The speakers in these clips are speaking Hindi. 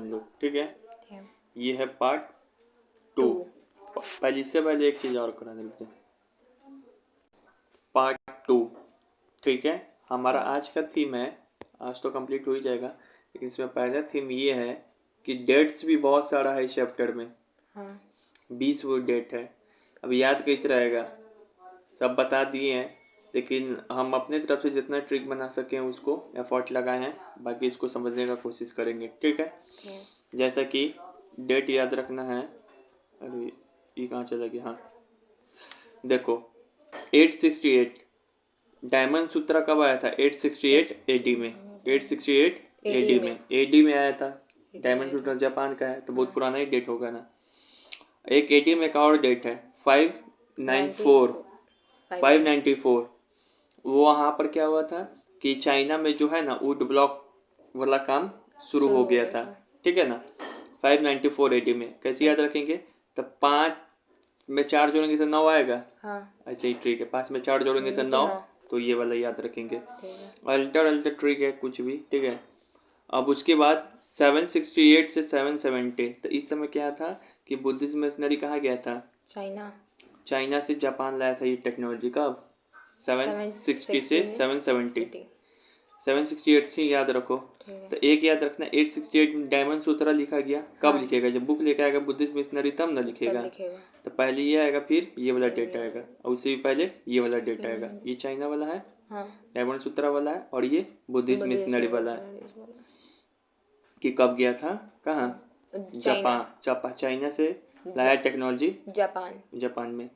हम लोग, ठीक है। है। ये है पार्ट 2। पहले इससे पहले एक चीज़ और करा देते हैं, पार्ट 2, ठीक है। हमारा आज का थीम है, आज तो कंप्लीट हो ही जाएगा, लेकिन इसमें पहला थीम ये है कि डेट्स भी बहुत सारा है इस चैप्टर में। हाँ 20 वो डेट है। अब याद कैसे रहेगा, सब बता दिए हैं, लेकिन हम अपने तरफ से जितना ट्रिक बना सकें उसको एफर्ट लगाए हैं, बाकी इसको समझने का कोशिश करेंगे, ठीक है। जैसा कि डेट याद रखना है, अरे ये कहाँ चला गया, हाँ देखो 868 डायमंड सूत्रा कब आया था, 868 एडी में, 868 एडी में, एडी में आया था। डायमंड सूत्रा जापान का है तो बहुत पुराना ही डेट होगा ना। एक एडी में का और डेट है 594, 594। वो वहाँ पर क्या हुआ था कि चाइना में जो है ना वुड ब्लॉक वाला काम शुरू हो गया था, ठीक है ना। 594 एडी में कैसे याद रखेंगे, तो 5 में 4 जोड़ेंगे तो 9 आएगा। हाँ ऐसे ही ट्रिक है, 5 में 4 जोड़ेंगे तो 9, तो ये वाला याद रखेंगे। अल्टर अल्टर ट्रिक है कुछ भी, ठीक है। अब उसके बाद 768 से 770, तो इस समय क्या था कि बुद्धिज्म मिशनरी कहाँ गया था, चाइना। चाइना से जापान लाया था ये टेक्नोलॉजी। कब, 760 से 770, 768 से याद रखो। तो एक याद रखना, 868 में डायमंड सूत्रा लिखा गया। कब लिखेगा, जब बुक लेके आएगा बुद्धिस्ट मिशनरी तब ना लिखेगा। तो पहले ये आएगा, फिर ये वाला डेट आएगा, और उससे भी पहले ये वाला डेट आएगा। ये चाइना वाला है, डायमंड सूत्रा वाला है, और ये बुद्धिस्ट मिशनरी वाला है कि कब गया था, कहाँ, जापान, चाइना से लाया टेक्नोलॉजी जापान में।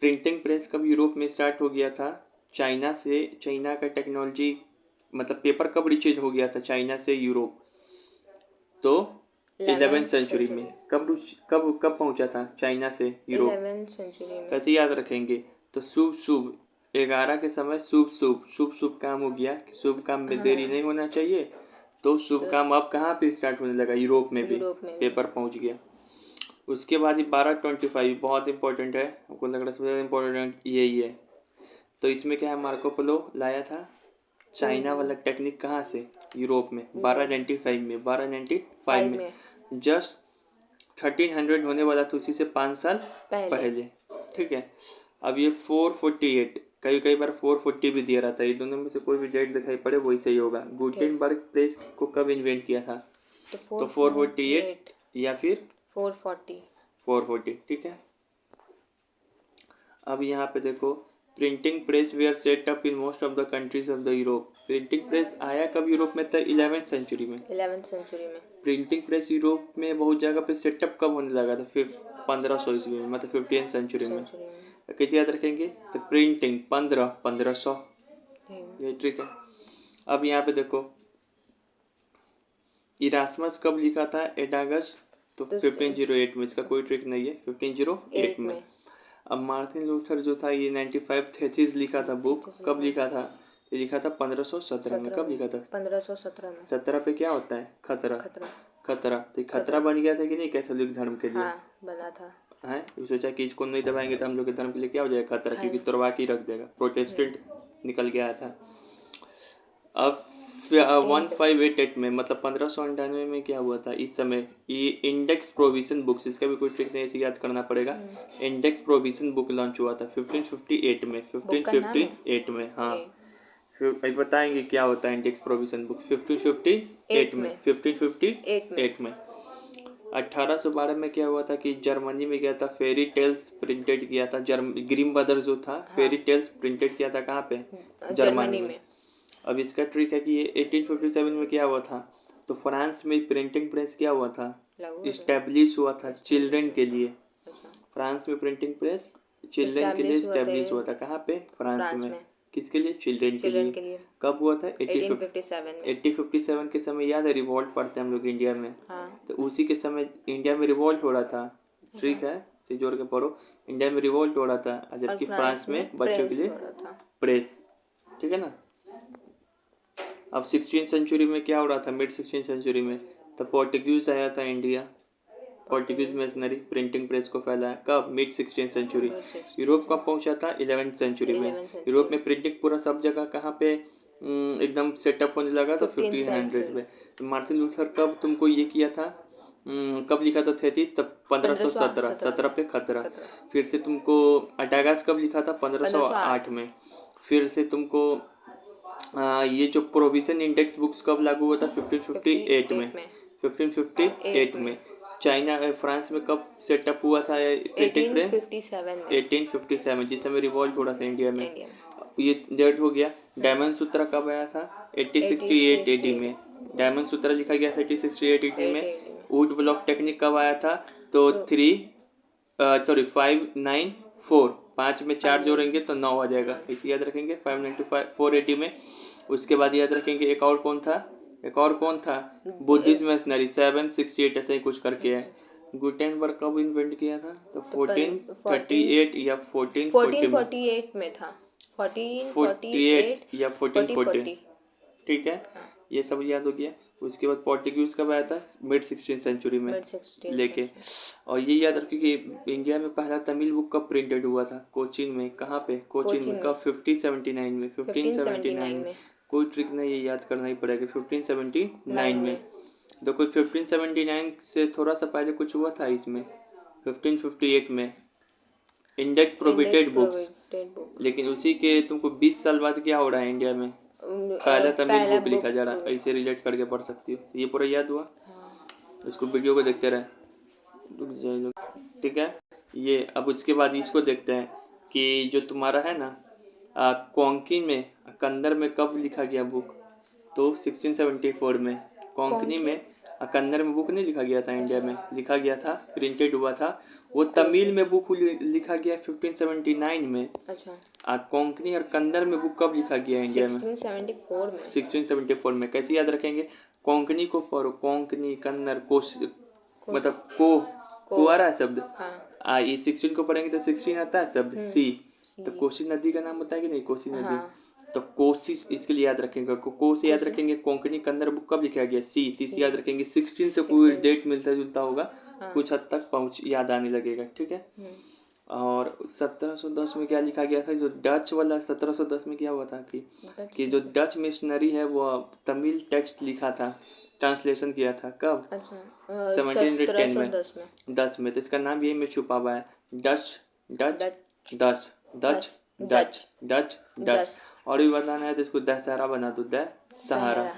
प्रिंटिंग प्रेस कब यूरोप में स्टार्ट हो गया था, चाइना से। चाइना का टेक्नोलॉजी मतलब पेपर कब रिचेज हो गया था चाइना से यूरोप, तो 11वीं सेंचुरी में। कब कब कब पहुंचा था चाइना से यूरोप, 11वीं सेंचुरी में। कैसे याद रखेंगे, तो शुभ शुभ 11 के समय शुभ शुभ शुभ शुभ काम हो गया, शुभ काम में देरी नहीं होना चाहिए, तो शुभ काम अब कहाँ पे स्टार्ट होने लगा, यूरोप में भी पेपर पहुंच गया। उसके बाद ही 1225 बहुत इंपॉर्टेंट है, हमको लग रहा है सबसे ज़्यादा इम्पोर्टेंट यही है। तो इसमें क्या है, मार्को पोलो लाया था चाइना वाला टेक्निक कहाँ से, यूरोप में, 1295 में। जस्ट 1300 होने वाला था उसी से 5 साल पहले, ठीक है। अब ये 448, कई बार 440 भी दिया रहता है, ये दोनों में से कोई भी डेट दिखाई पड़े वही सही होगा। गुटेनबर्ग प्रेस को कब इन्वेंट किया था, तो 448 या फिर 440, ठीक है। अब यहाँ पे देखो, printing press were set up in most of the countries of the Europe. Printing press आया कब यूरोप में था, 11वीं सेंचुरी में। प्रिंटिंग प्रेस यूरोप में बहुत जगह पे सेटअप कब होने लगा था, फिर 1500 ईस्वी में, मतलब 15वीं सेंचुरी में। कैसे याद रखेंगे, तो प्रिंटिंग 1500, ये ट्रिक है। अब यहाँ पे देखो, इरास्मस कब लिखा था एडागस, तो 1508 में। इसका कोई ट्रिक नहीं है, 1508 में। अब मार्टिन लूथर जो था ये 95 थेसिस लिखा था बुक, कब लिखा था, ये लिखा था 1517 में। कब लिखा था, 1517 में। 17 पे क्या होता है, खतरा, तो खतरा बन गया था कि नहीं कैथोलिक धर्म के लिए, बना था है। सोचा कि इसको नहीं दबाएंगे तो हम लोग के धर्म के लिए क्या हो जाएगा, खतरा, क्योंकि तुड़वा के रख देगा। प्रोटेस्टेंट निकल गया था। अब 1588 में, मतलब 1598 में क्या हुआ था इस समय, ये इंडेक्स प्रोविजन बुक्स, इसका भी कोई ट्रिक नहीं, इसे याद करना पड़ेगा। इंडेक्स प्रोविजन बुक लॉन्च हुआ था 1558 में, 1558 में, हाँ। फिर बताएंगे क्या होता है इंडेक्स प्रोविजन बुक, 1558 में, 1558 में। 1812 में क्या हुआ था कि जर्मनी में गया था, फेरी टेल्स प्रिंटेड किया था, ग्रीम ब्रदर्स जो था, फेरी टेल्स प्रिंटेड किया था कहाँ पे, जर्मनी में। अब इसका ट्रिक है कि ये 1857 में क्या हुआ था, तो फ्रांस में प्रिंटिंग प्रेस क्या हुआ था, इस्टेब्लिश हुआ था चिल्ड्रन के लिए। फ्रांस में प्रिंटिंग प्रेस चिल्ड्रन के लिए इस्टेब्लिश हुआ था, कहाँ पे, फ्रांस में। किसके लिए, चिल्ड्रन के लिए। कब हुआ था, 1857 के समय। याद है रिवॉल्ट पढ़ते हैं हम लोग इंडिया में, तो उसी के समय इंडिया में रिवॉल्ट हो रहा था, ठीक है, से जोड़ के पढ़ो। इंडिया में रिवॉल्ट हो रहा था, जबकि फ्रांस में बच्चों के लिए प्रेस, ठीक है ना। अब 16वीं सेंचुरी में क्या हो रहा था, मिड 16वीं सेंचुरी में, तो पोर्टुगीज आया था India, Portuguese missionary printing press को फैलाया। कब, मिड 16वीं सेंचुरी। यूरोप कब पहुंचा था, 11वीं सेंचुरी में। यूरोप में प्रिंटिंग पूरा सब जगह कहाँ पे एकदम सेटअप होने लगा तो 1500 में। तो मार्टिन लूथर कब तुमको ये किया था, कब लिखा था थेसिस, तब 1517 17 पे खतरा। फिर से तुमको अटागास कब लिखा था, 1508 में। फिर से तुमको ये जो प्रोविजन इंडेक्स बुक्स कब लागू हुआ था, 1558 में। 1558 में। चाइना फ्रांस में कब सेटअप हुआ था प्रिंटिंग प्रेस, 1857 जिस समय रिवॉल्ट हो रहा था इंडिया में। ये डेट हो गया। डायमंड सूत्र कब आया था, 1868 एडी में। डायमंड सूत्र लिखा गया था 1868 एडी में। वुड ब्लॉक टेक्निक कब आया था, तो 594, 5 में 4 जोड़ेंगे तो 9 आ जाएगा, इसे याद रखेंगे। 594 में। उसके बाद याद रखेंगे एक और कौन था, बुद्धिस्ट मिशनरी 768 ऐसे ही कुछ करके है। गुटेनबर्ग कब इन्वेंट किया था, तो 1438 या 1448 में था, 48 या 1440, ठीक है। ये सब याद हो गया। उसके बाद पोर्टुगीज कब आया था, मिड 16th सेंचुरी में लेके। और ये याद रखिए कि इंडिया में पहला तमिल बुक कब प्रिंटेड हुआ था, कोचीन में। कहाँ पे, कोचीन में। कब, 1579 में। कोई ट्रिक नहीं, ये याद करना ही पड़ेगा, 1579 में। देखो 1579 से थोड़ा सा पहले कुछ हुआ था इसमें, 1558 में इंडेक्स प्रोहिबिटेड बुक्स। लेकिन उसी के तुमको 20 साल बाद क्या हो रहा है इंडिया में, पहला तमिल बुक लिखा जा रहा है। ऐसे रिलेट करके पढ़ सकती हो। ये पूरा याद हुआ। इसको वीडियो को देखते रहे, ठीक है। ये अब उसके बाद इसको देखते हैं कि जो तुम्हारा है ना कोंकणी में, कंदर में कब लिखा गया बुक, तो 1674 में। कोंकणी में कंदर में बुक नहीं लिखा गया था, इंडिया में लिखा गया था, प्रिंटेड हुआ था। वो तमिल में बुक लिखा गया 1579 में। अच्छा। कोंकणी और कंदर में बुक कब लिखा गया इंडिया में, 1674 में। कैसे याद रखेंगे, कोंकणी को पढ़ो, कोंकणी, कन्नड़, मतलब को आ रहा है शब्द। ये 16 को पढ़ेंगे तो 16 आता है शब्द, सी। तो कोसी नदी का नाम बताया कि नहीं, कोसी नदी। तो कोशिश इसके लिए याद रखेंगे, को से याद रखेंगे। कोंकणी कन्नड़ बुक कब लिखा गया, सी से याद रखेंगे। 16 से कोई डेट मिलता जुलता होगा, कुछ हद तक याद आने लगेगा, ठीक है। और 1710 में क्या लिखा गया था, जो डच वाला 1710 में क्या हुआ था कि जो डच मिशनरी है वो तमिल टेक्स्ट लिखा था, ट्रांसलेशन किया था। कब, 1710 में, 10 में। तो इसका नाम यही में छुपा हुआ है, डच। और भी बताना है तो इसको दशहरा बना दो, दशहरा।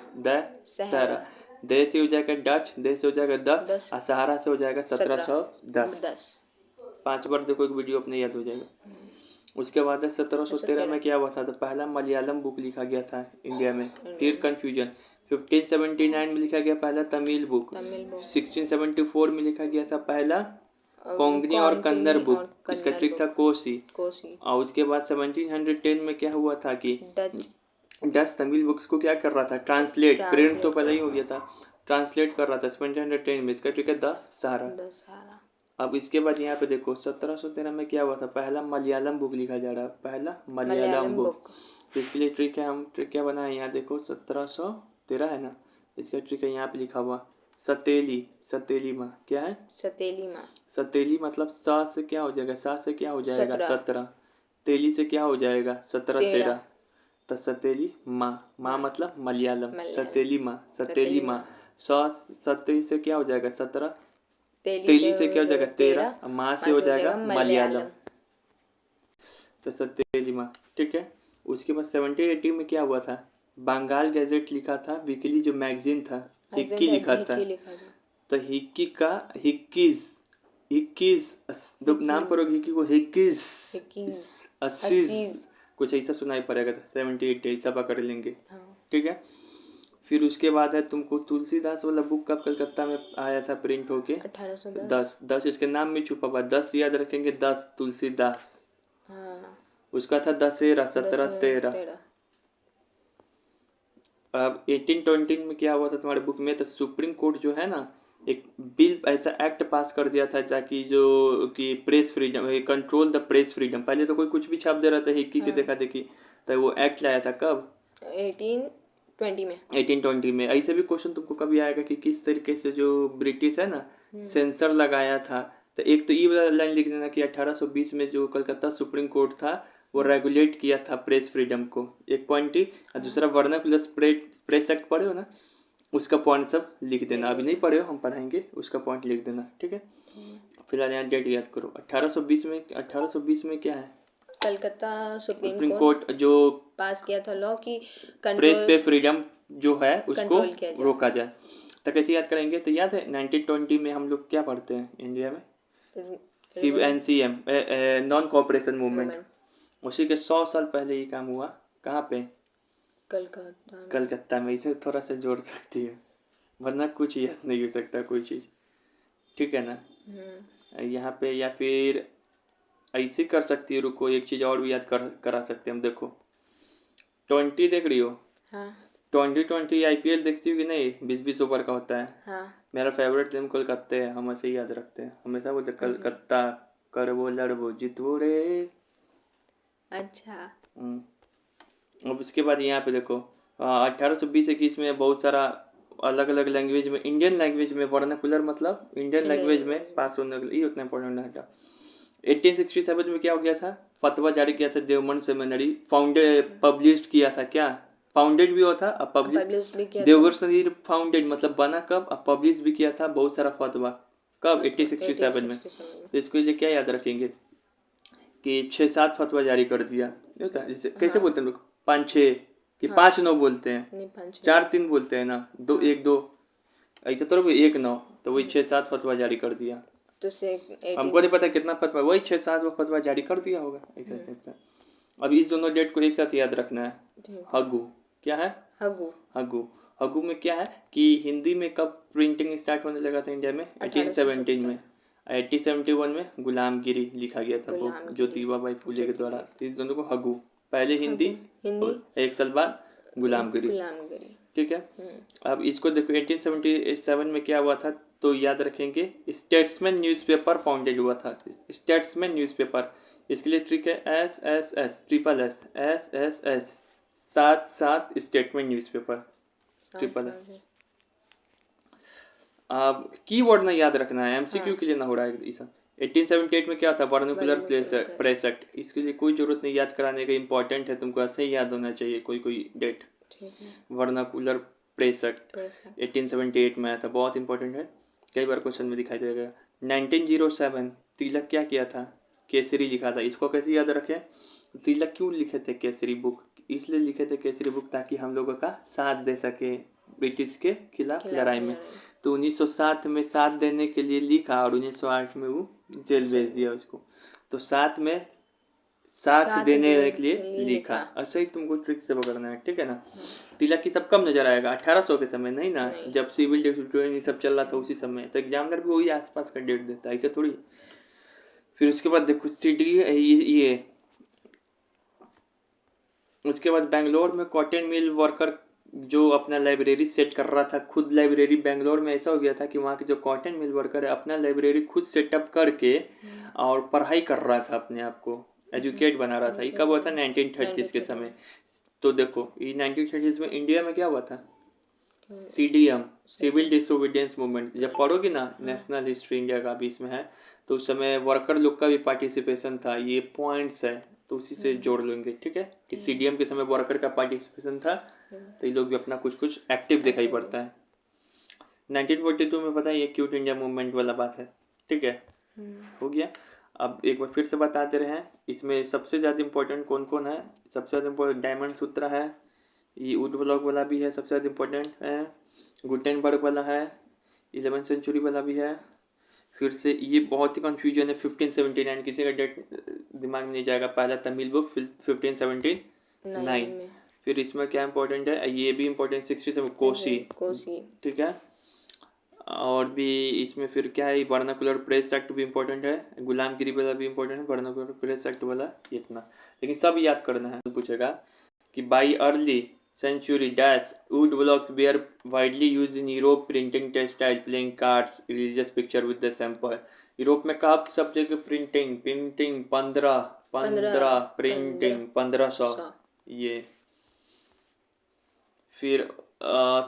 दे से हो जाएगा डच, दे से हो जाएगा 10, और सहारा से हो जाएगा 1710। 5 बार देखो, एक वीडियो अपने याद हो जाएगा। उसके बाद 1713 में क्या हुआ था, तो पहला मलयालम बुक लिखा गया था इंडिया में। फिर कंफ्यूजन, 1579 में लिखा गया पहला तमिल बुक। 1674 में लिखा गया था पहला कोंकणी और कन्नड़ बुक, इसका ट्रिक था कोसी। और उसके बाद 1710 में क्या हुआ था कि डच तमिल बुक्स को क्या कर रहा था, ट्रांसलेट। प्रिंट तो पहले ही हो गया था, ट्रांसलेट कर रहा था 1710 में। इसका ट्रिक है दशहरा। अब इसके बाद यहाँ पे देखो 1713 में क्या हुआ था, पहला मलयालम बुक लिखा जा रहा है, पहला मलयालम बुक। इसके लिए ट्रिक है, हम ट्रिक क्या बनाए, यहाँ देखो 1713 है ना, इसका ट्रिक है यहाँ पे लिखा हुआ सतेली माँ। क्या है, सतेली मतलब सा से क्या हो जाएगा, सा से क्या हो जाएगा 17, तेली से क्या हो जाएगा 17 13, तो सतेली माँ मतलब मलयालम, सतेली माँ। सते से क्या हो जाएगा 17, तेली से क्या हो जाएगा 13, माँ से हो जाएगा मलयालम, तो सतेली माँ, ठीक है। उसके बाद 1780 में क्या हुआ था, बंगाल गैजेट लिखा था, वीकली जो मैगजीन था, हिक्की लिखा था। तो हिक्की का हिक्कीज नाम पर हिक्की को हिक्कीज कुछ ऐसा सुनाई पड़ेगा, तो 78 ऐसा पकड़ लेंगे, ठीक है। फिर उसके बाद है तुमको तुलसीदास वाला बुक कब कलकत्ता में आया था प्रिंट होके, 1810। इसके नाम में छुपा हुआ 10 याद रखेंगे, 10 तुलसीदास। उसका था दशहरा 1713। अब 1820 में क्या हुआ था तुम्हारे बुक में, तो सुप्रीम कोर्ट जो है ना, एक बिल ऐसा एक्ट पास कर दिया था ताकि जो कि press freedom, control the press freedom. पहले तो कोई कुछ भी छाप दे रहा था हिक्की की देखा देखी, तो वो एक्ट लाया था कब, 1820 में। ऐसे भी क्वेश्चन तुमको कभी आएगा कि किस तरीके से जो ब्रिटिश है ना सेंसर लगाया था। तो एक तो ये वाला लाइन लिख देना कि 1820 में जो कलकत्ता सुप्रीम कोर्ट था वो रेगुलेट किया था प्रेस फ्रीडम को, एक पॉइंट ही। और दूसरा वर्नाकुलर प्रेस एक्ट पढ़े हो ना, उसका पॉइंट सब लिख देना। अभी नहीं पढ़े हो, हम पढ़ाएंगे, उसका पॉइंट लिख देना, ठीक है। फिलहाल यहाँ डेट याद करो। 1820 में क्या है? Calcutta supreme supreme court court जो पास किया था लॉ कि प्रेस कंट्रोल पे फ्रीडम जो है उसको कंट्रोल किया जाए। रोका जाए। तो कैसे याद करेंगे? तो याद है 1920 में हम लोग क्या पढ़ते हैं इंडिया में? NCM, non cooperation movement. उसी के 100 साल पहले ये काम हुआ। कहाँ पे? कलकत्ता में। इसे थोड़ा सा जोड़ सकती है, वरना कुछ याद नहीं हो सकता कोई चीज़, ठीक है ना। यहाँ पे या फिर ऐसे कर सकती है। रुको, एक चीज़ और भी याद करा सकते हैं हम। देखो 20 देख रही हो? हाँ 2020 IPL देखती हो कि नहीं? 20-20 ओवर का होता है। हाँ मेरा फेवरेट टीम कोलकाता है, हम ऐसे ही याद रखते हैं हमेशा। बोलते कलकत्ता करवो लड़वो जितवो रे। अच्छा। अब उसके बाद यहाँ पे देखो 1820-21 में बहुत सारा अलग अलग लैंग्वेज में, इंडियन लैंग्वेज में वर्नाकुलर मतलब इंडियन लैंग्वेज में पास होने के लिए उतना इंपॉर्टेंट नहीं था। 1867 में क्या हो गया था? फतवा जारी किया था देवबंद सेमिनरी, पब्लिश किया था। क्या फाउंडेड भी हुआ था, अब पब्लिश भी किया था। देवघर शरीर फाउंडेड मतलब बना कब? अब पब्लिश भी किया था बहुत सारा फतवा। कब? 1867 में। तो इसको लिए क्या याद रखेंगे कि 6-7 फतवा जारी कर दिया। जैसे कैसे बोलते हैं लोग? 5-6 कि 5-9 बोलते हैं, नहीं 5 4-3 बोलते हैं ना, 2-1-2 ऐसा तो 1-9। तो वही 6-7 फतवा जारी कर दिया। तो से हमको नहीं पता कितना फतवा, वही 6-7 वो फतवा जारी कर दिया होगा ऐसा टाइप का। अब इस दोनों डेट को एक साथ याद रखना है। हगू क्या है? हगू में क्या है कि हिंदी में कब प्रिंटिंग स्टार्ट होने लगा था इंडिया में? 1817 में। 1871 में गुलामगिरी लिखा गया था, वो ज्योतिबा फुले के द्वारा। इस दोनों को हगू, पहले हिंदी और 1 साल बाद गुलामगिरी, ठीक है। अब इसको देखो 1877 में क्या हुआ था, तो याद रखेंगे स्टेट्समैन न्यूज़पेपर फाउंडेड हुआ था। स्टेट्समैन न्यूज़पेपर, इसके लिए ट्रिक है SSS 7 स्टेटमेंट न्यूज़पेपर ट्रिपल। अब कीवर्ड ना याद रखना है, MCQ के लिए ना हो रहा है ऐसा। 1878 में क्या था? Vernacular press act. इसके लिए कोई जरूरत नहीं याद कराने का, इंपॉर्टेंट है, तुमको ऐसे ही याद होना चाहिए कोई डेट। वर्नाकुलर प्रेस एक्ट 1878 में आया था, बहुत इंपॉर्टेंट है, कई बार क्वेश्चन में दिखाई देगा। 1907 तिलक क्या किया था? केसरी लिखा था। इसको कैसे याद रखें? तिलक क्यों लिखे थे केसरी बुक? इसलिए लिखे थे केसरी बुक ताकि हम लोगों का साथ दे सके ब्रिटिश के खिलाफ लड़ाई में। तो 1907 में साथ देने के लिए लिखा और 1908 में वो जेल भेज दिया उसको। तो साथ देने के लिए लिखा। ऐसे ही तुमको ट्रिक से पकड़ना है, ठीक है ना। तिलक की सब कब नजर आएगा? 1800 के समय, नहीं ना, जब सिविल डिस्ट्रिब्यूशन ये सब चल रहा था उसी समय। तो एग्जामिनर भी वही आसपास का डेट देता है, ऐसे थोड़ी। फिर उसके बाद देखो ये उसके बाद बेंगलोर में कॉटन मिल वर्कर जो अपना लाइब्रेरी सेट कर रहा था, खुद लाइब्रेरी बेंगलोर में ऐसा हो गया था कि वहाँ के जो कॉटन मिल वर्कर है अपना लाइब्रेरी खुद सेटअप करके और पढ़ाई कर रहा था, अपने आप को एजुकेट बना रहा था। ये कब हुआ था? 1930 के समय। तो देखो ये 1930 में इंडिया में क्या हुआ था? CDM, civil disobedience movement. जब पढ़ोगे ना नेशनल हिस्ट्री इंडिया का भी इसमें है, तो उस समय वर्कर लोग का भी पार्टिसिपेशन था। ये पॉइंट्स है तो उसी से जोड़ लेंगे, ठीक है, कि CDM के समय वर्कर का पार्टिसिपेशन था, तो ये लोग भी अपना कुछ एक्टिव दिखाई पड़ता है। 1942 में पता है ये क्यूट इंडिया मूवमेंट वाला बात है, ठीक है, हो गया। अब एक बार फिर से बताते रहे हैं, इसमें सबसे ज़्यादा इंपॉर्टेंट कौन कौन है? सबसे ज़्यादा इंपॉर्टेंट डायमंड सूत्र है, ये वुड ब्लॉक वाला भी है, सबसे ज़्यादा इंपॉर्टेंट है। गुटेनबर्ग वाला है, 11वीं सेंचुरी वाला भी है। फिर से ये बहुत ही कन्फ्यूजन है, 1579 किसी का डेट दिमाग में नहीं जाएगा। पहला तमिल बुक 1579। फिर इसमें क्या इंपॉर्टेंट है? ये भी इंपॉर्टेंट 67 कोसी, ठीक है। और भी इसमें फिर क्या है? वर्नाकुलर प्रेस एक्ट भी इंपॉर्टेंट है, गुलामगिरी वाला भी इंपॉर्टेंट है, वर्नाकुलर प्रेस एक्ट वाला इतना। लेकिन सब याद करना है। पूछेगा कि by early century dash wood blocks were widely used in Europe, printing textile, playing cards, religious picture with the sample। Europe में कब सब जगह प्रिंटिंग 1500 ये। फिर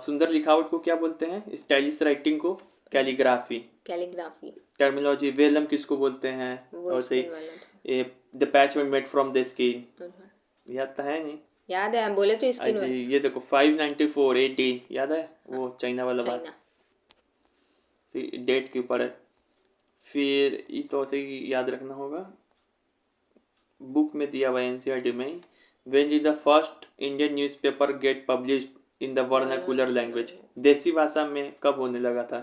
सुंदर लिखावट को क्या बोलते हैं? स्टाइलिश राइटिंग को कैलीग्राफी, कैलीग्राफी टर्मिनोलॉजी। वेलम किसको बोलते हैं? वो और सही, स्किन वाला था। ये the parchment made from the skin, अच्छा। याद तो है नहीं? याद है, हम बोले तो स्किन ऐसे वाला। ये देखो 594 AD, याद है वो चाइना वाला बात, चाइना। डेट के ऊपर है। फिर ये तो ऐसे ही याद रखना होगा, बुक में दिया हुआ है एनसीईआरटी में। When did the first Indian newspaper get published in the vernacular language? देसी भाषा में कब होने लगा था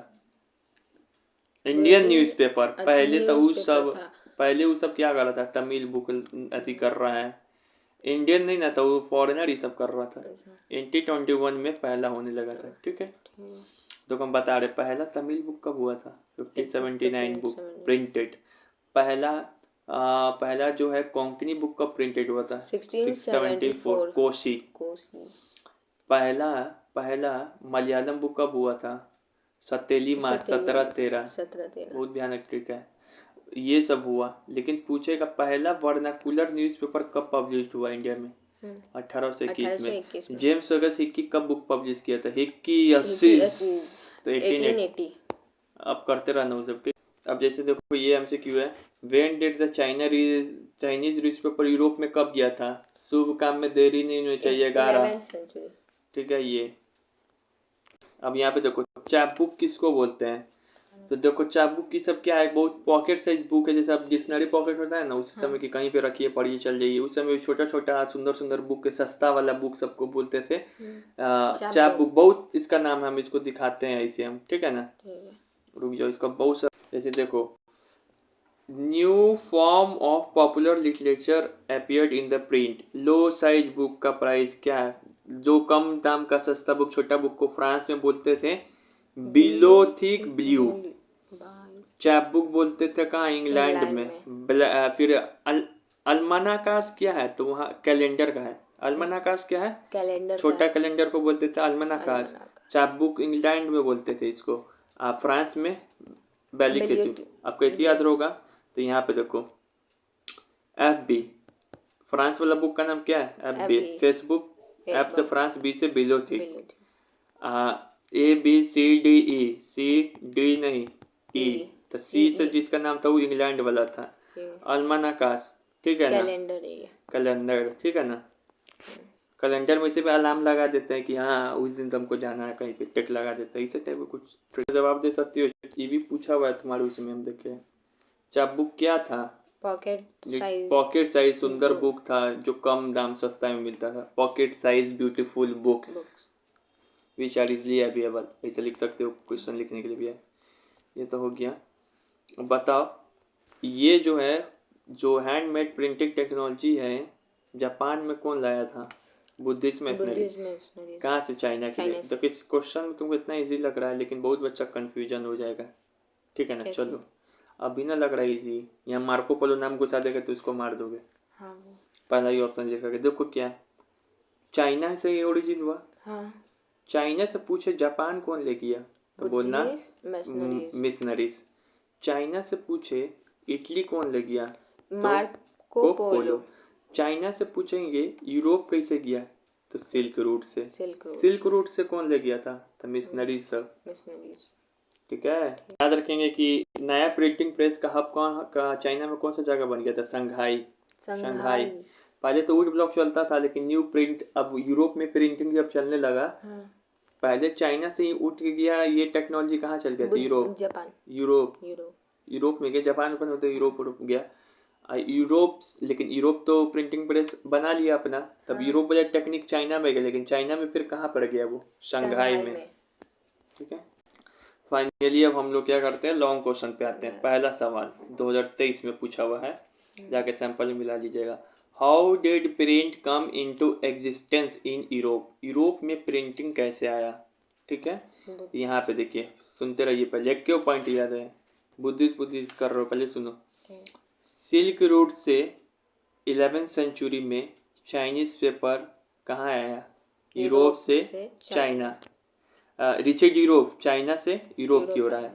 इंडियन बोलते न्यूज़पेपर? अच्छा पहले तो वो न्यूज़पेपर सब, था। पहले वो सब क्या कर रहा था, तमिल बुक अति कर रहा है, इंडियन नहीं ना, तो वो फॉरेनर ही सब कर रहा था। अच्छा। 2021 में पहला होने लगा था, ठीक है। ठीक। तो हम बता रहे पहला तमिल बुक कब हुआ था? 1579 बुक 1579 प्रिंटेड। पहला पहला जो है कोंकणी बुक कब प्रिंटेड हुआ था? 674 कोसी। कोसी। पहला पहला मलयालम बुक कब हुआ था? सतेली मार्च 1713। 1713। बहुत ध्यान रख, ठीक है। ये सब हुआ, लेकिन पूछेगा पहला वर्नाकुलर न्यूज़पेपर कब पब्लिश हुआ इंडिया में? 1821 में। 1821 में। जेम्स वेगस हिक्की कब बुक पब्लिश किया था? हिक्की 80 तो 1880। अब करते रहना वो सबके। अब जैसे देखो ये एमसीक्यू है, when did the Chinese newspaper Europe में कब गया था? शुभ काम में देरी नहीं होनी चाहिए, 11th सेंचुरी। ठीक है ये। अब यहाँ पे देखो चैप बुक किसको बोलते हैं? तो देखो चैप बुक की सब क्या है, बहुत पॉकेट साइज बुक है, जैसे अब डिक्शनरी पॉकेट होता है ना, उस समय की कहीं पे रखिए पढ़िए चल जाइए। उस समय छोटा छोटा सुंदर सुंदर बुक के सस्ता वाला बुक सबको बोलते थे चैप बुक। बहुत इसका नाम है, हम इसको दिखाते हैं ऐसे हम, ठीक है ना। ठीक है। रुक जाओ, इसका बहुत सा, जैसे देखो new form of popular literature appeared in the print. Low size book का प्राइस क्या है? जो कम दाम का सस्ता बुक, छोटा बुक को फ्रांस में बोलते थे below thick blue. Chap book बोलते थे कहाँ? इंग्लैंड में। फिर अल्मनाकास क्या है? तो वहाँ कैलेंडर का है। अल्मनाकास क्या है? कैलेंडर। छोटा कैलेंडर को बोलते थे अल्मनाकास। चैप बुक इंग्लैंड में बोलते थे इसको, फ्रांस में बेलिकेटिव। आपको ऐसे याद होगा। तो यहाँ पे देखो FB, फ्रांस वाला बुक का नाम क्या है? FB। फेसबुक, F से फ्रांस, B से बिलो थी। ABCDE, C D नहीं E, तो C से जिसका नाम था वो इंग्लैंड वाला था, अल्मनाकास, ठीक है ना। कैलेंडर, ठीक है ना। कैलेंडर में इसे पे अलार्म लगा देते हैं कि हाँ उस दिन तुमको जाना है कहीं पे, टिक लगा देते हैं, इसे टाइप का कुछ जवाब दे सकती हो। ये भी पूछा हुआ है तुम्हारे उसमें, हम देखे। चैप बुक क्या था? पॉकेट साइज सुंदर बुक था जो कम दाम सस्ता में मिलता था। Pocket size beautiful books which are easily available, ऐसे लिख सकते हो, क्वेश्चन लिखने के लिए भी है। ये तो हो गया। बताओ ये जो है, जो हैंडमेड प्रिंटिंग टेक्नोलॉजी है, जापान में कौन लाया था? Buddhist missionary. कहाँ से? चाइना के लिए। तो किस क्वेश्चन में तुमको इतना इजी लग रहा है, लेकिन बहुत बच्चा कंफ्यूजन हो जाएगा, ठीक है ना। चलो अभी ना लग रहा है इजी, यहाँ मार्को पोलो नाम घुसा देगा तो इसको मार दोगे। पहला ही ऑप्शन लिखा गया। देखो क्या चाइना से ही ओरिजिन हुआ। चाइना से पूछे जापान कौन ले गया, तो बोलना मिशनरीज। चाइना से पूछे इटली कौन ले गया, मार्को पोलो। चाइना से पूछेंगे यूरोप कैसे गया, तो सिल्क रूट से। सिल्क रूट से कौन ले गया था, तो मिशनरीज सब, ठीक है। याद रखेंगे कि नया प्रिंटिंग प्रेस का हब कौन चाइना में कौन सा जगह बन गया था? शंघाई। पहले तो वुड ब्लॉक चलता था, लेकिन न्यू प्रिंट अब यूरोप में प्रिंटिंग जब चलने लगा, पहले चाइना से ही उठ के गया ये टेक्नोलॉजी, कहाँ चल गया था? यूरोप में गया। जापान पर होता यूरोप गया, लेकिन यूरोप तो प्रिंटिंग प्रेस बना लिया अपना, तब यूरोप वाला टेक्निक चाइना में गया, लेकिन चाइना में फिर कहाँ पर गया वो? शंघाई में, ठीक है। फाइनली अब हम लोग क्या करते हैं, लॉन्ग क्वेश्चन पे आते हैं। पहला सवाल 2023 में पूछा हुआ है, जाके सैंपल में मिला लीजिएगा। How did print come into existence in Europe? Europe में प्रिंटिंग कैसे आया, ठीक है। यहाँ पे देखिए, सुनते रहिए, पहले क्यों पॉइंट याद है, बुद्धिस्ट कर रहे हो, पहले सुनो। सिल्क रूट से 11th सेंचुरी में चाइनीज पेपर कहाँ आया? यूरोप से चाइना। रिचर्ड यूरोप, चाइना से यूरोप की ओर आया।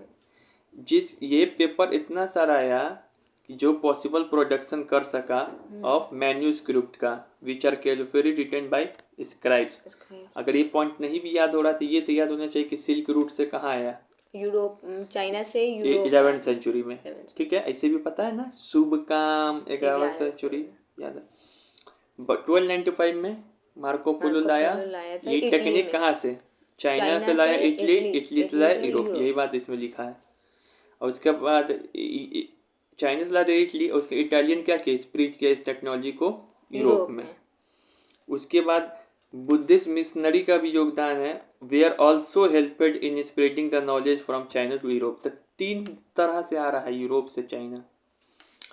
ये पेपर इतना सारा आया कि जो पॉसिबल प्रोडक्शन कर सका ऑफ मैन्यूस्क्रिप्ट का, which are carefully written by scribes. अगर ये पॉइंट नहीं भी याद हो रहा तो ये तो याद होना चाहिए कि सिल्क रूट से कहाँ आया, यूरोप, चाइना से यूरोप 11वीं सेंचुरी में। 11th ठीक है, ऐसे भी पता है ना, शुभ काम 11वीं 11th सेंचुरी, याद है। 1295 में मार्को पोलो मार्को लाया। पोलो लाया था ये इटली टेक्निक में। कहाँ से? चाइना से चाइना लाया से इटली, इटली, इटली से इटली लाया से यूरोप, यूरोप। यही बात इसमें लिखा है। और उसके बाद चाइना से लाया इटली, और उसके इटालियन क्या किया, स्प्रिट किया इस टेक्नोलॉजी को यूरोप में। उसके बाद बुद्धिस्ट मिशनरी का भी योगदान है। They are also helped in spreading the knowledge from China to Europe. तो 3 तरह से आ रहा है यूरोप से चाइना,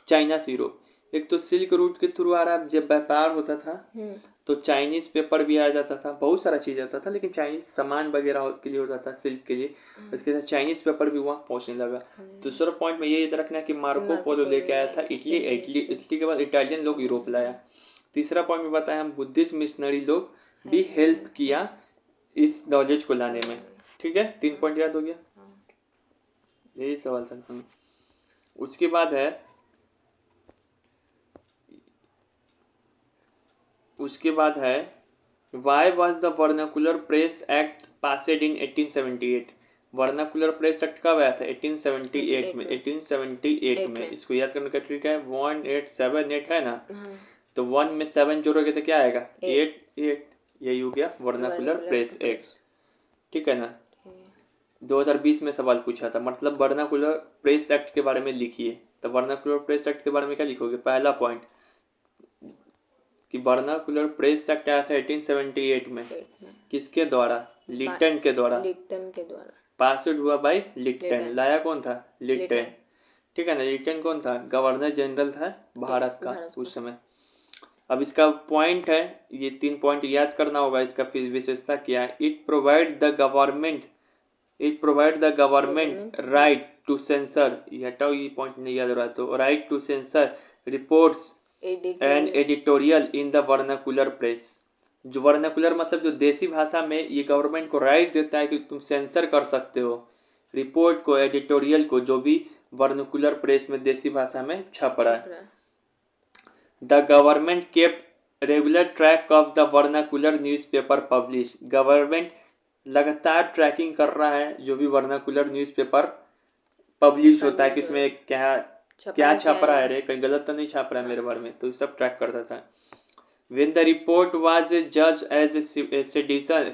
चाइना से यूरोप। एक तो सिल्क रूट के थ्रू आ रहा है, जब व्यापार होता था तो चाइनीज पेपर भी आ जाता था, बहुत सारा चीज आता था, लेकिन चाइनीज सामान वगैरह के लिए होता था, सिल्क के लिए। उसके साथ चाइनीज पेपर भी वहाँ पहुँचने लगा। दूसरा पॉइंट में ये याद रखना कि मार्को पोलो लेके आया था इटली, इटली के बाद इटालियन लोग यूरोप लाया। तीसरा पॉइंट में बताया, हम बुद्धिस्ट मिशनरी लोग भी हेल्प किया इस नॉलेज को लाने में। ठीक है, 3 पॉइंट याद हो गया, यही सवाल था। उसके बाद है, why was the vernacular press act passed in 1878। Vernacular press act कब आया था? 1878 में। 1878 में। इसको याद करने का ट्रिक है 1878 है ना, तो 1 में 7 जोड़ोगे तो क्या आएगा? 8। यही हो गया वर्नाकुलर प्रेस एक्ट। ठीक है ना। 2020 में सवाल पूछा था, मतलब वर्नाकुलर प्रेस एक्ट के बारे में लिखिए। तो वर्नाकुलर प्रेस एक्ट के बारे में क्या लिखोगे? पहला पॉइंट कि वर्नाकुलर प्रेस एक्ट आया था 1878 में। किसके द्वारा? लिटन के द्वारा। पासड हुआ बाय लिटन। लाया कौन था? लिटन। ठीक है ना। लिटन कौन था? गवर्नर जनरल था भारत का उस समय। अब इसका पॉइंट है, ये 3 पॉइंट याद करना होगा। इसका विशेषता क्या है? It provide the government right to sensor, ये हटाओ, ये पॉइंट नहीं याद हो रहा, तो right to sensor reports and editorial in the vernacular press. जो वर्नाकुलर मतलब जो देसी भाषा में, ये गवर्नमेंट को राइट देता है कि तुम सेंसर कर सकते हो रिपोर्ट को, एडिटोरियल को, जो भी वर्नाकुलर प्रेस में देसी भाषा में छप रहा है। The government kept regular track of the vernacular newspaper publish. Government लगातार ट्रैकिंग कर रहा है जो भी वर्नाकुलर न्यूज़पेपर पब्लिश होता है, किसमें क्या छाप रहा है रे, कहीं गलत तो नहीं छाप रहा है मेरे बारे में, तो सब ट्रैक करता था। When the report was judged as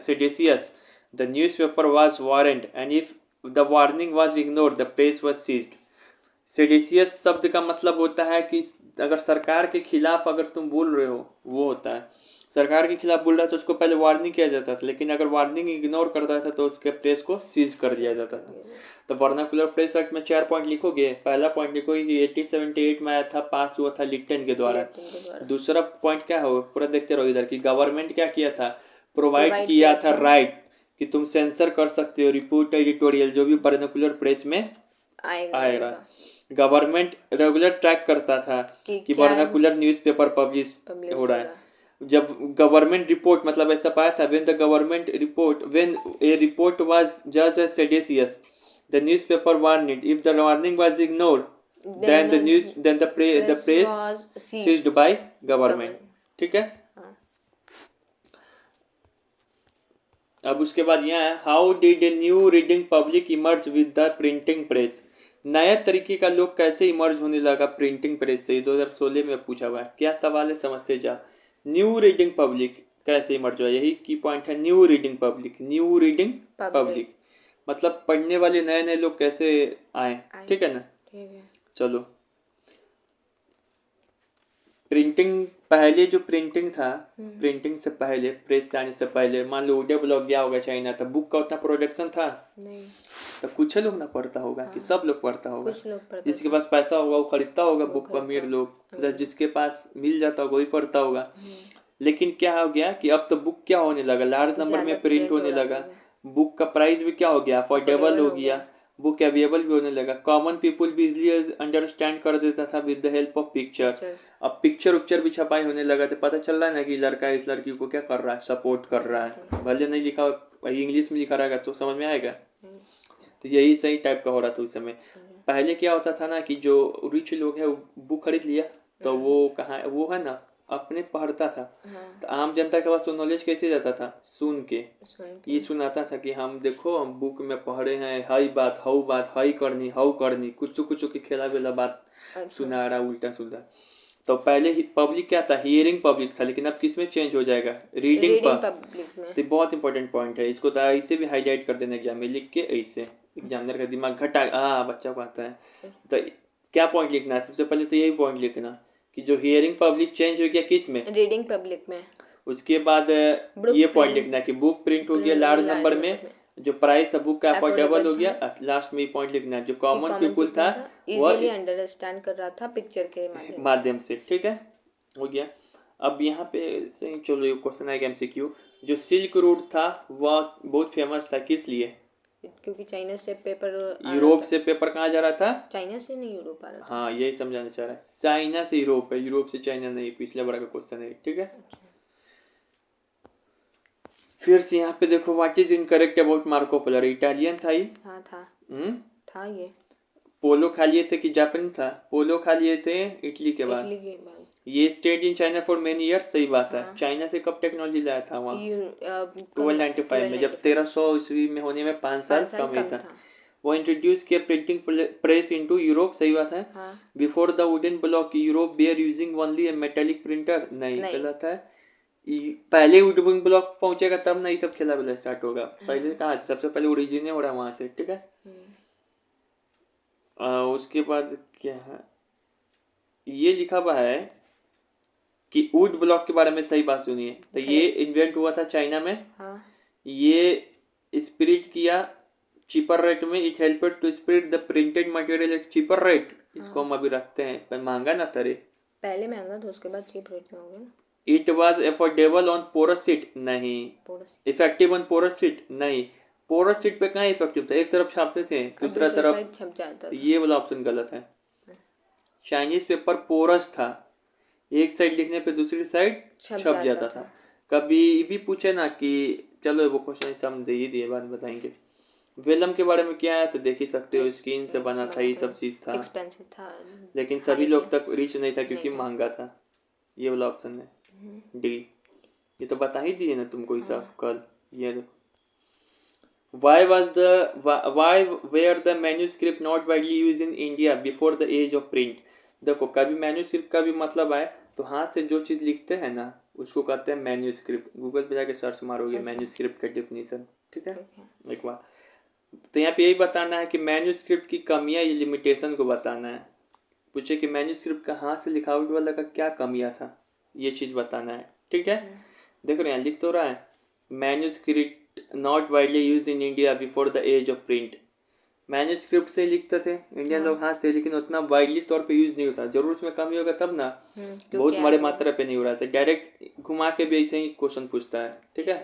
seditious, the newspaper was warned, and if the warning was ignored, the press was seized. Seditious शब्द का मतलब होता है कि अगर सरकार के खिलाफ अगर तुम बोल रहे हो, वो होता है सरकार के खिलाफ बोल रहा था तो उसको पहले वार्निंग किया जाता था, लेकिन अगर वार्निंग इग्नोर करता था तो उसके प्रेस को सीज कर दिया जाता था। तो वर्नाकुलर प्रेस एक्ट में 4 पॉइंट लिखोगे। पहला पॉइंट लिखोगे कि 1878 में आया था, पास हुआ था लिटन के द्वारा। दूसरा पॉइंट क्या हो, पूरा देखते रहो इधर, कि गवर्नमेंट क्या किया था? प्रोवाइड किया था राइट कि तुम सेंसर कर सकते हो रिपोर्ट, एडिटोरियल, जो भी वर्नाकुलर प्रेस में आएगा। गवर्नमेंट रेगुलर ट्रैक करता था कि वर्नाकुलर न्यूज़पेपर पब्लिश हो रहा है। जब गवर्नमेंट रिपोर्ट, मतलब ऐसा पाया था, when a report was judged as seditious, the newspaper warned it. If the warning was ignored, then the press seized by government. ठीक है। अब उसके बाद यहाँ है, how did a new reading public emerge with the printing press. नया तरीके का लोग कैसे इमर्ज होने लगा प्रिंटिंग प्रेस से? 2016 में पूछा हुआ है। क्या सवाल है, समझते जा। न्यू रीडिंग पब्लिक कैसे इमर्ज हुआ, यही की पॉइंट है। न्यू रीडिंग पब्लिक मतलब पढ़ने वाले नए नए लोग कैसे आए। ठीक है ना। चलो, प्रिंटिंग, पहले जो प्रिंटिंग था, प्रिंटिंग से पहले, प्रेस जाने से पहले, मान लो डेवलप गया होगा चाइना, तो बुक का उतना प्रोडक्शन था नहीं, तो कुछ लोग ना पढ़ता होगा। कि सब लोग पढ़ता होगा। जिसके पास पैसा होगा वो खरीदता होगा बुक, अमीर लोग, प्लस जिसके पास मिल जाता होगा वही पढ़ता होगा। लेकिन क्या हो गया कि अब तो बुक क्या होने लगा, लार्ज नंबर में प्रिंट होने लगा। बुक का प्राइस भी क्या हो गया, अफोर्डेबल हो गया। बुक अवेलेबल भी होने लगा। कॉमन पीपुल भी इजिली अंडरस्टैंड कर देता था with the help of picture. अब पिक्चर भी छपाई होने लगा, तो पता चल रहा है ना कि लड़का इस लड़की को क्या कर रहा है, सपोर्ट कर रहा है। भले नहीं लिखा, इंग्लिश में लिखा रहेगा तो समझ में आएगा। तो यही सही टाइप का हो रहा था उस समय। पहले क्या होता था ना कि जो रिच लोग है वो बुक खरीद लिया, तो वो कहाँ, वो है ना अपने पढ़ता था, हाँ तो आम जनता के पास वो नॉलेज कैसे जाता था? सुन के। सुन ये के सुनाता था कि हम देखो हम बुक में पढ़े हैं, हाई बात हाई करनी हाउ करनी, कुछ कुछ की खेला बेला बात अच्छा सुना रहा उल्टा सुल्टा। तो पहले ही पब्लिक क्या था? हियरिंग पब्लिक था, लेकिन अब किस में चेंज हो जाएगा? रीडिंग रीडिंग पर। पब्लिक में तो बहुत इंपॉर्टेंट पॉइंट है, इसको तो ऐसे भी हाईलाइट कर देना एग्जाम में, लिख के ऐसे एग्जामिनर का दिमाग घटा बच्चा को आता है। तो क्या पॉइंट लिखना है? सबसे पहले तो यही पॉइंट लिखना कि जो हियरिंग पब्लिक चेंज हो गया किस में? रीडिंग पब्लिक में उसके बाद बुक ये पॉइंट प्रिंट लिखना है कि बुक प्रिंट हो गया लार्ज नंबर में, जो प्राइस था बुक का अफोर्डेबल अफोर्डेबल हो था गया। लास्ट में ये पॉइंट लिखना है जो कि कॉमन कॉमन पीपुल था था वह इजीली अंडरस्टैंड कर रहा था पिक्चर के माध्यम से। ठीक है, हो गया। अब यहाँ पे से चलो ये क्वेश्चन आएगा एमसीक्यू। जो सिल्क रूट था वह बहुत फेमस था किस लिए? क्योंकि चाइना से पेपर आ रहा यूरोप था। से पेपर कहाँ जा रहा था? चाइना से नहीं यूरोप आ रहा था। हाँ यही समझाना चाह रहा है, चाइना से यूरोप है, यूरोप से चाइना नहीं, पिछले बार का क्वेश्चन है। ठीक है, फिर से यहाँ पे देखो, what is incorrect about Marco Polo? Italian था ये। हाँ था हम्म ये पोलो खा लिए थे कि जापानी था? पोलो खा लिए थे इटली के बाद। इटली के बाद ये state in China for many year, सही बात है। हाँ चाइना से कब टेक्नोलॉजी लाया था वहाँ? 1295 में, जब 1295 1300 ईस्वी में होने में 5 साल 5 साल कम ही कम था। था। वो इंट्रोड्यूस किया प्रिंटिंग प्रेस इनटू यूरोप, सही बात है। हाँ before the wooden block Europe were using only a metallic printer, नहीं नहीं गलत है। पहले वुडन ब्लॉक पहुंचेगा तब ना ये सब खेला बेला स्टार्ट होगा। पहले कहाँ से? सबसे पहले ओरिजिन हो रहा वहां से। ठीक है, उसके बाद क्या है, ये लिखा हुआ है कि वुड ब्लॉक के बारे में सही बात सुनिए। तो ये इन्वेंट हुआ था चाइना में। हाँ ये स्प्रिट किया चीपर रेट में। It helped to spread the printed material at cheaper rate. इसको हम अभी रखते हैं, पर महंगा ना तरे। पहले महंगा था उसके बाद चीप रेट में हो गया ना। It was affordable on porous sheet, नहीं। Porous effective on porous sheet, नहीं। पोरस सीट पे कहाँ इफेक्टिव था? एक तरफ छापते थे, दूसरा दूसरी तरफ। साइड छप जाता तो था। ये वाला ऑप्शन गलत है। चाइनीज पेपर पोरस था, एक साइड लिखने पे दूसरी साइड छप जाता था। कभी भी पूछे ना कि चलो वो क्वेश्चन हम दे ही दिए, बाद में बताएंगे। वेलम के बारे में क्या है तो देख ही सकते हो, स्किन से बना था, ये सब चीज था, एक्सपेंसिव था लेकिन सभी लोग तक रीच नहीं था क्योंकि नहीं था। महंगा था। ये वाला ऑप्शन है डी। ये तो बता ही दिए ना तुमको ये सब कल। ये देखो, why were the manuscript not widely used in India before the age of print? देखो, कभी मैन्यूस्क्रिप्ट का भी मतलब आए तो हाथ से जो चीज लिखते हैं ना उसको कहते हैं मैन्यूस्क्रिप्ट। गूगल पे जाके सर्च मारोगे मैन्यूस्क्रिप्ट का डेफिनेशन। ठीक है, एक बार तो यहाँ पे यही बताना है कि मैन्यूस्क्रिप्ट की कमियां या लिमिटेशन को बताना है। पूछे कि मैन्यूस्क्रिप्ट का हाथ से लिखावट वाला का क्या कमियां था, ये चीज बताना है। ठीक है, देखो यहाँ लिख तो रहा है manuscript not widely use in India before the age of print. Manuscript से लिखते थे इंडियन लोग हाथ से, लेकिन उतना वाइडली तौर पे यूज नहीं होता। जरूर उसमें कमी होगा तब ना, बहुत बड़े मात्रा पे नहीं हो रहा था। डायरेक्ट घुमा के भी ऐसे ही क्वेश्चन पूछता है। ठीक है,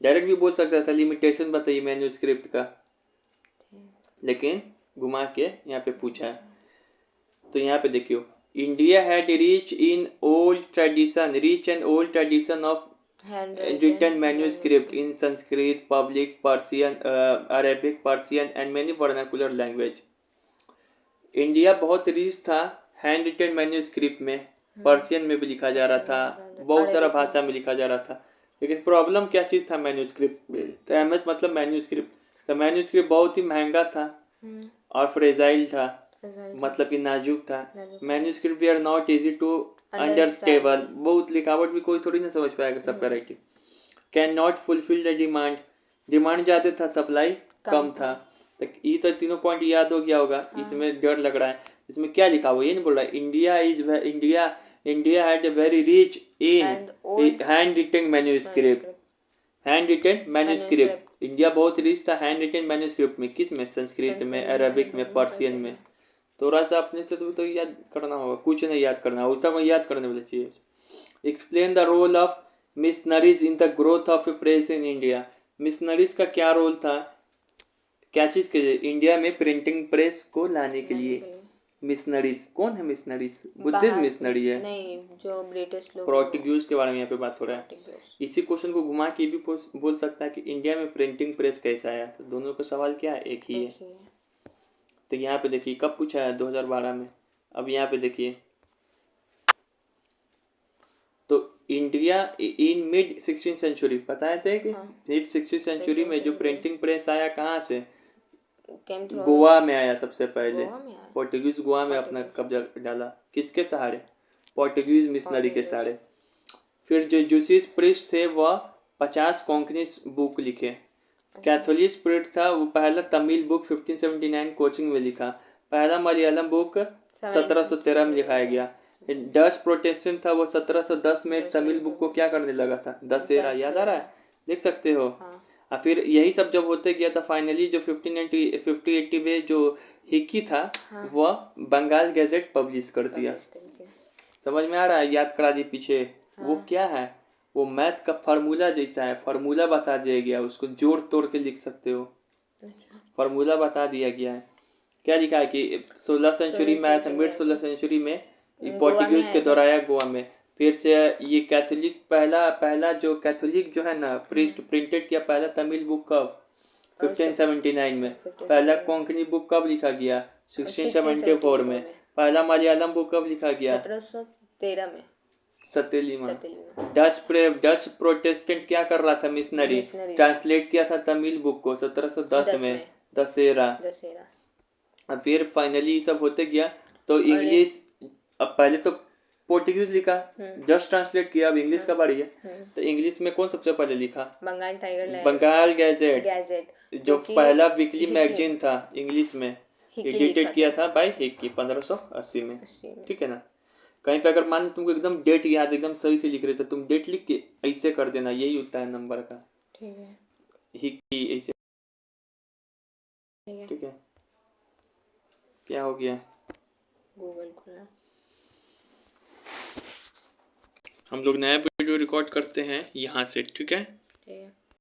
डायरेक्ट भी बोल सकता था लिमिटेशन बताइए मैन्यूस्क्रिप्ट का, लेकिन घुमा के यहाँ पे पूछा है। तो यहाँ पे देखियो, India had rich and old tradition of written manuscript in Sanskrit, Public, Persian, Arabic, Persian and many vernacular language. India बहुत रिच था हैंड रिटन मैन्यूस्क्रिप्ट में, पर्शियन में भी लिखा जा रहा था, बहुत सारा भाषा में लिखा जा रहा था। लेकिन प्रॉब्लम क्या चीज़ था मैन्यूस्क्रिप्ट में? तो एमएस मतलब मैन्यूस्क्रिप्ट। तो मैन्यूस्क्रिप्ट बहुत ही महंगा था और फ्रेजाइल था, मतलब कि नाजुक था। Manuscript we are not easy to understandable, बहुत लिखावट भी कोई थोड़ी ना समझ पाएगा सबका writing. Can not fulfil the demand, demand ज़्यादा था सप्लाई कम था। तो ये तो तीनों पॉइंट याद हो गया होगा। इसमें डर लग रहा है, इसमें क्या लिखा हुआ ये नहीं बोल रहा है India had a very rich in hand written manuscript. Hand written manuscript, India बहुत रिच था हैंड रिटन मैन्यूस्क्रिप्ट में। किस में? संस्कृत में, अरबिक में, पर्शियन में। थोड़ा सा अपने से तो याद करना होगा, कुछ नहीं याद करना होगा, उसका याद करने वाली चाहिए। Explain the role of missionaries in the growth of a press in India. Missionaries का क्या रोल था, क्या चीज़ के लिए? इंडिया में प्रिंटिंग प्रेस को लाने के लिए। मिशनरीज कौन है? मिशनरीज बुद्धिस्ट मिशनरी है, नहीं जो ब्रिटिश लोग, पोर्टुगीज के बारे में यहाँ पे बात हो रहा है। इसी क्वेश्चन को घुमा के भी बोल सकता है कि इंडिया में प्रिंटिंग प्रेस कैसे आया। तो दोनों का सवाल क्या है? एक ही है। तो यहाँ पे देखिए कब पूछा है? 2012 में। अब यहाँ पे देखिए India in mid 16th century, बताए थे कि हाँ। मिड 16th सेंचुरी में जो प्रिंटिंग प्रेस आया कहाँ से? केम थ्रू गोवा में आया सबसे पहले। गोवा में आया। पोर्टुगीज गोवा में अपना कब्जा डाला, किसके सहारे? पोर्टुगीज मिशनरी के सहारे। फिर जो जूसियस प्रिस्ट थे वह 50 कॉन्कनीस बुक लिखे। कैथोलिक स्पिरिट था वो पहला तमिल बुक 1579 कोचिंग में लिखा। पहला मलयालम बुक 1713 में लिखाया गया। डच प्रोटेस्टेंट था वो 1710 में तमिल बुक को क्या करने लगा था? दशहरा, याद आ रहा है? देख सकते हो। और फिर यही सब जब होते गया था फाइनली जो 1580 में जो हिक्की था वह बंगाल गैजेट पब्लिश कर दिया। समझ में आ रहा है? याद करा दी पीछे। वो क्या है? वो मैथ का फार्मूला जैसा है, फार्मूला बता दिया गया, उसको जोड़ तोड़ के लिख सकते हो। फार्मूला बता दिया गया है। क्या लिखा है कि 16 सेंचुरी में आया था, मिड 16 सेंचुरी में पोर्टुगीज के द्वारा आया गोवा में। फिर से ये कैथोलिक पहला जो कैथोलिक जो है ना प्रिस्ट प्रिंटेड किया पहला तमिल बुक कब? 1579 में। पहला कोंकणी बुक कब लिखा गया? 1674 में। पहला मलयालम बुक कब लिखा गया? 1713 में। सतेली में। डच प्रोटेस्टेंट क्या कर रहा था? मिशनरी ट्रांसलेट किया था तमिल बुक को 1710 में, दशहरा। अब फिर फाइनली सब होते गया तो इंग्लिश, अब पहले तो पोर्टुगीज लिखा, डच ट्रांसलेट किया, अब इंग्लिश का बारी है। तो इंग्लिश में कौन सबसे पहले लिखा? बंगाल गैजेट जो पहला वीकली मैगजीन था इंग्लिश में, एडिटेड किया था बाय हिक्की 1580 में। ठीक है ना? कहीं पे अगर मान लो तुमको एकदम डेट याद एकदम सही से लिख रहे थे, तुम डेट लिख के ऐसे कर देना, यही होता है नंबर का। ठीक है, हिक्की ऐसे। ठीक है, क्या हो गया? गूगल खुला। हम लोग नया वीडियो रिकॉर्ड करते हैं यहाँ से। ठीक है।